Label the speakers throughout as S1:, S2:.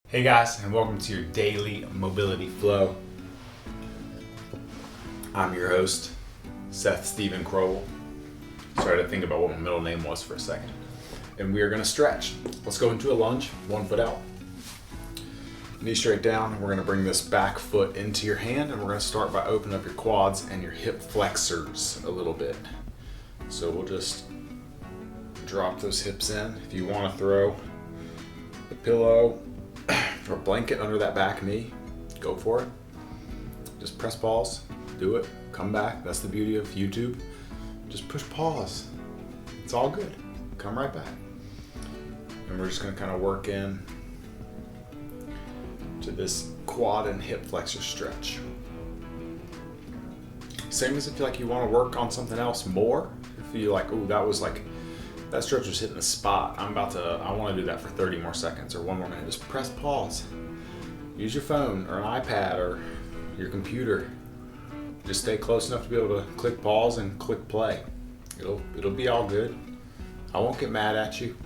S1: Hey guys, and welcome to your daily mobility flow. I'm your host, Seth Stephen Crowell. Sorry to think about what my middle name was for a second. And we are going to stretch. Let's go into a lunge, 1 foot out. Knee straight down, and we're going to bring this back foot into your hand, and we're going to start by opening up your quads and your hip flexors a little bit. So we'll just drop those hips in. If you want to throw the pillow or a blanket under that back knee, go for it. Just press pause, do it, come back. That's the beauty of YouTube. Just push pause. It's all good. Come right back. And we're just gonna kind of work in to this quad and hip flexor stretch. Same as if you want to work on something else more. If you like, ooh, that stretch was hitting the spot. I want to do that for 30 more seconds or 1 more minute. Just press pause. Use your phone or an iPad or your computer. Just stay close enough to be able to click pause and click play. It'll be all good. I won't get mad at you.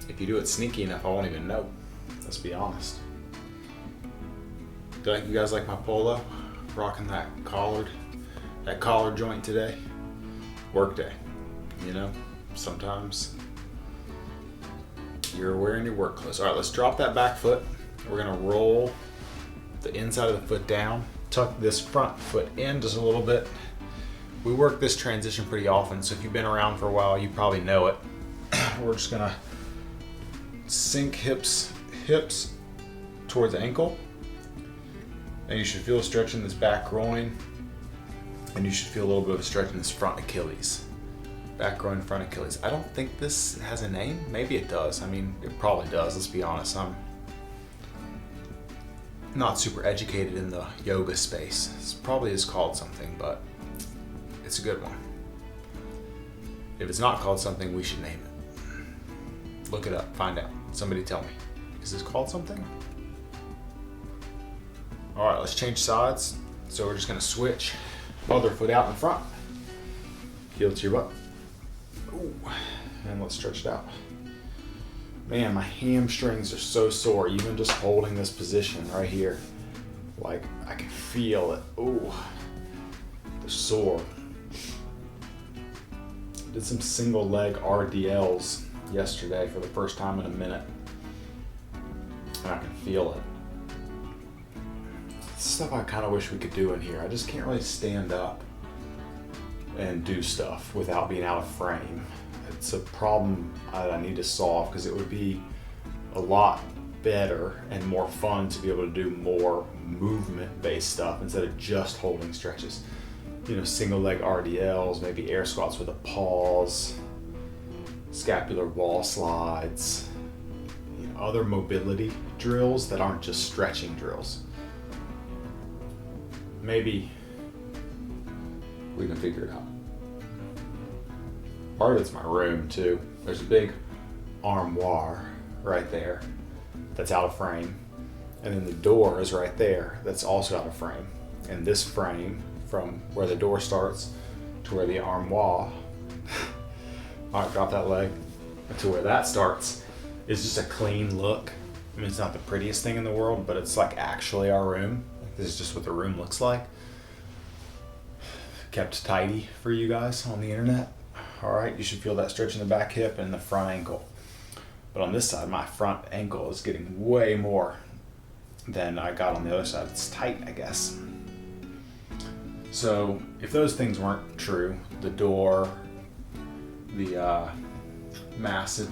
S1: If you do it sneaky enough, I won't even know. Let's be honest. You guys like my polo? Rocking that collar joint today. Work day, you know? Sometimes you're wearing your work clothes. All right, let's drop that back foot. We're gonna roll the inside of the foot down, tuck this front foot in just a little bit. We work this transition pretty often, so if you've been around for a while, you probably know it. We're just gonna sink hips towards ankle, and you should feel a stretch in this back groin, and you should feel a little bit of a stretch in this front Achilles. Back groin, front Achilles. I don't think this has a name. Maybe it does. I mean, it probably does. Let's be honest. I'm not super educated in the yoga space. It probably is called something, but it's a good one. If it's not called something, we should name it. Look it up. Find out. Somebody tell me. Is this called something? All right, let's change sides. So we're just going to switch. Other foot out in front. Heel to your butt. Ooh, and let's stretch it out. Man, my hamstrings are so sore, even just holding this position right here. Like, I can feel it. Ooh, they're sore. Did some single leg RDLs yesterday for the first time in a minute. And I can feel it. Stuff I kind of wish we could do in here. I just can't really stand up and do stuff without being out of frame. It's a problem I need to solve, because it would be a lot better and more fun to be able to do more movement-based stuff instead of just holding stretches. You know, single leg RDLs, maybe air squats with a pause, scapular wall slides, you know, other mobility drills that aren't just stretching drills. Maybe we can figure it out. Part of it's my room too. There's a big armoire right there that's out of frame. And then the door is right there that's also out of frame. And this frame, from where the door starts to where the armoire, all right, drop that leg, to where that starts, is just a clean look. I mean, it's not the prettiest thing in the world, but it's like actually our room. This is just what the room looks like. Kept tidy for you guys on the internet. All right, you should feel that stretch in the back hip and the front ankle. But on this side, my front ankle is getting way more than I got on the other side. It's tight, I guess. So if those things weren't true, the door, the massive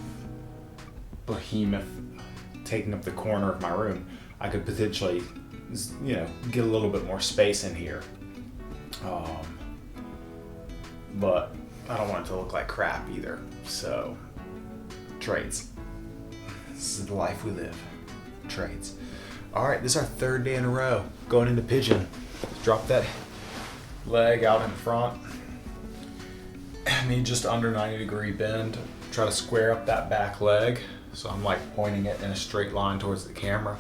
S1: behemoth taking up the corner of my room, I could potentially, you know, get a little bit more space in here. But I don't want it to look like crap either. So, trades. This is the life we live. Trades. All right, this is our third day in a row going into pigeon. Drop that leg out in front. Knee just under 90-degree bend. Try to square up that back leg. So I'm like pointing it in a straight line towards the camera.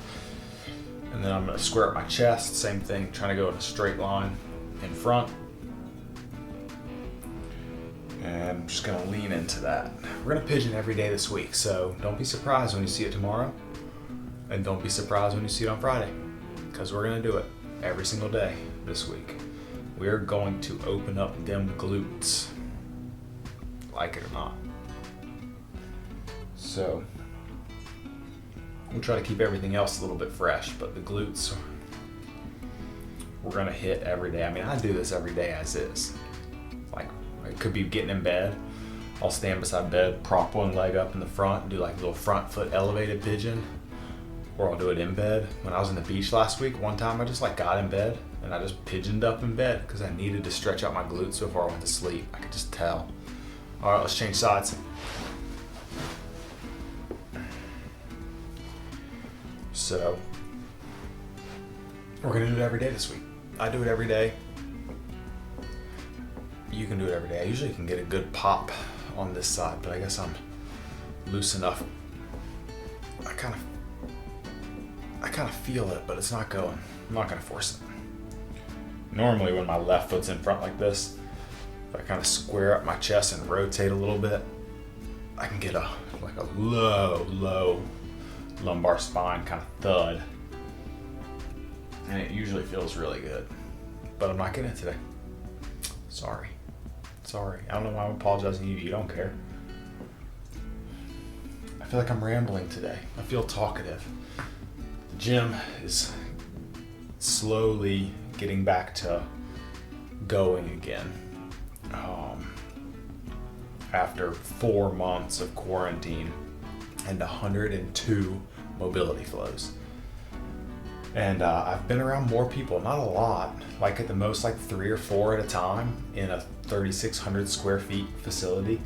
S1: And then I'm going to square up my chest. Same thing, trying to go in a straight line in front. And I'm just gonna lean into that. We're gonna pigeon every day this week, so don't be surprised when you see it tomorrow. And don't be surprised when you see it on Friday, because we're going to do it every single day this week. We're going to open up them glutes, like it or not. So we'll try to keep everything else a little bit fresh, but the glutes we're going to hit every day. I mean, I do this every day as is. Like, it could be getting in bed. I'll stand beside bed, prop one leg up in the front, and do like a little front foot elevated pigeon. Or I'll do it in bed. When I was on the beach last week, one time I just like got in bed and I just pigeoned up in bed because I needed to stretch out my glutes before I went to sleep. I could just tell. All right, let's change sides. So we're gonna do it every day this week. I do it every day. You can do it every day. I usually can get a good pop on this side, but I guess I'm loose enough. I kind of feel it, but it's not going. I'm not gonna force it. Normally when my left foot's in front like this, if I kind of square up my chest and rotate a little bit, I can get a low lumbar spine kind of thud. And it usually feels really good. But I'm not getting it today. Sorry. I don't know why I'm apologizing to you. You don't care. I feel like I'm rambling today. I feel talkative. The gym is slowly getting back to going again. After 4 months of quarantine and 102 mobility flows. And I've been around more people, not a lot, like at the most like 3 or 4 at a time in a 3,600 square feet facility.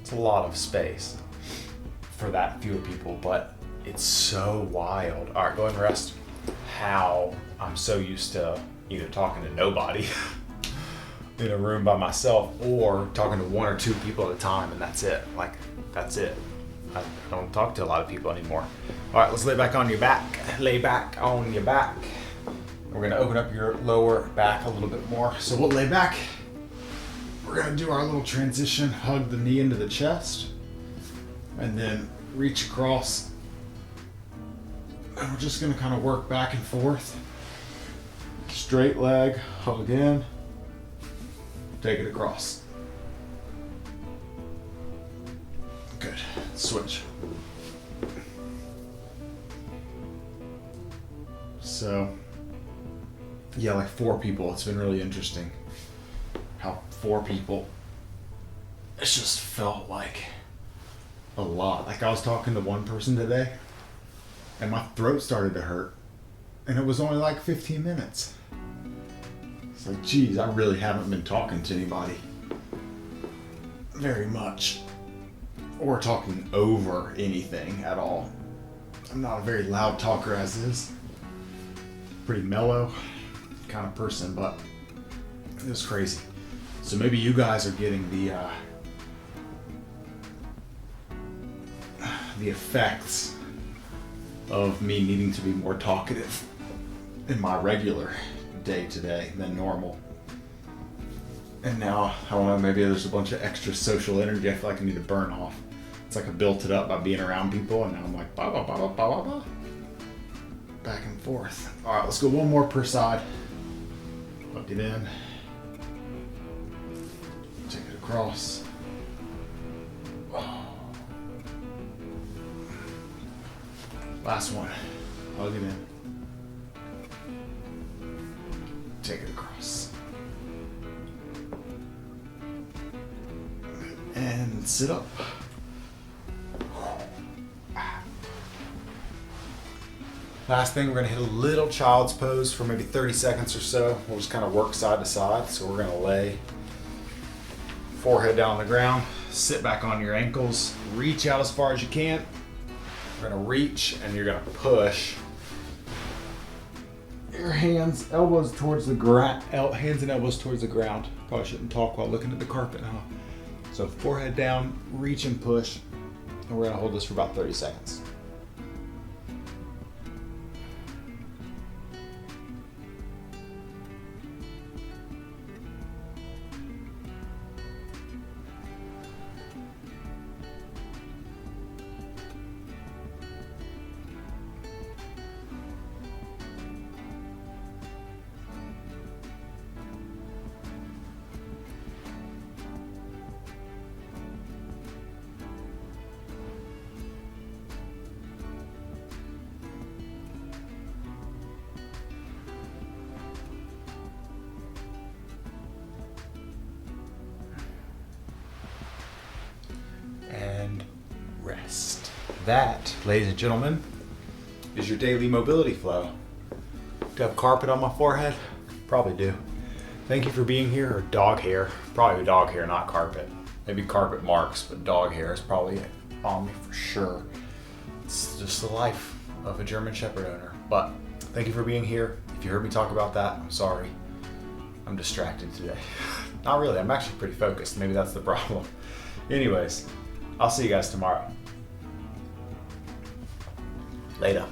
S1: It's a lot of space for that few people, but it's so wild. All right, go ahead and rest. How I'm so used to either talking to nobody in a room by myself or talking to 1 or 2 people at a time, and that's it. Like, that's it. I don't talk to a lot of people anymore. All right, let's lay back on your back. Lay back on your back. We're gonna open up your lower back a little bit more. So we'll lay back. We're gonna do our little transition, hug the knee into the chest, and then reach across. And we're just gonna kind of work back and forth. Straight leg, hug in, take it across. Good. Switch. So, yeah, like 4 people. It's been really interesting how 4 people, it's just felt like a lot. Like I was talking to one person today and my throat started to hurt and it was only like 15 minutes. It's like, geez, I really haven't been talking to anybody very much. Or talking over anything at all. I'm not a very loud talker as is. Pretty mellow kind of person, but it was crazy. So maybe you guys are getting the effects of me needing to be more talkative in my regular day-to-day than normal. And now, I don't know, maybe there's a bunch of extra social energy I feel like I need to burn off. It's like I built it up by being around people, and now I'm like, bah, bah, bah, bah, bah, bah, bah. Back and forth. All right, let's go 1 more per side. Plug it in. Take it across. Last one. Plug it in. Take it across. And sit up. Last thing, we're gonna hit a little child's pose for maybe 30 seconds or so. We'll just kind of work side to side. So we're gonna lay forehead down on the ground, sit back on your ankles, reach out as far as you can. We're gonna reach and you're gonna push your hands, elbows towards the ground, hands and elbows towards the ground. Probably shouldn't talk while looking at the carpet, huh? So forehead down, reach and push, and we're gonna hold this for about 30 seconds. That, ladies and gentlemen, is your daily mobility flow. Do I have carpet on my forehead? Probably do. Thank you for being here, or dog hair. Probably dog hair, not carpet. Maybe carpet marks, but dog hair is probably on me for sure. It's just the life of a German Shepherd owner. But thank you for being here. If you heard me talk about that, I'm sorry. I'm distracted today. Not really, I'm actually pretty focused. Maybe that's the problem. Anyways, I'll see you guys tomorrow. Later.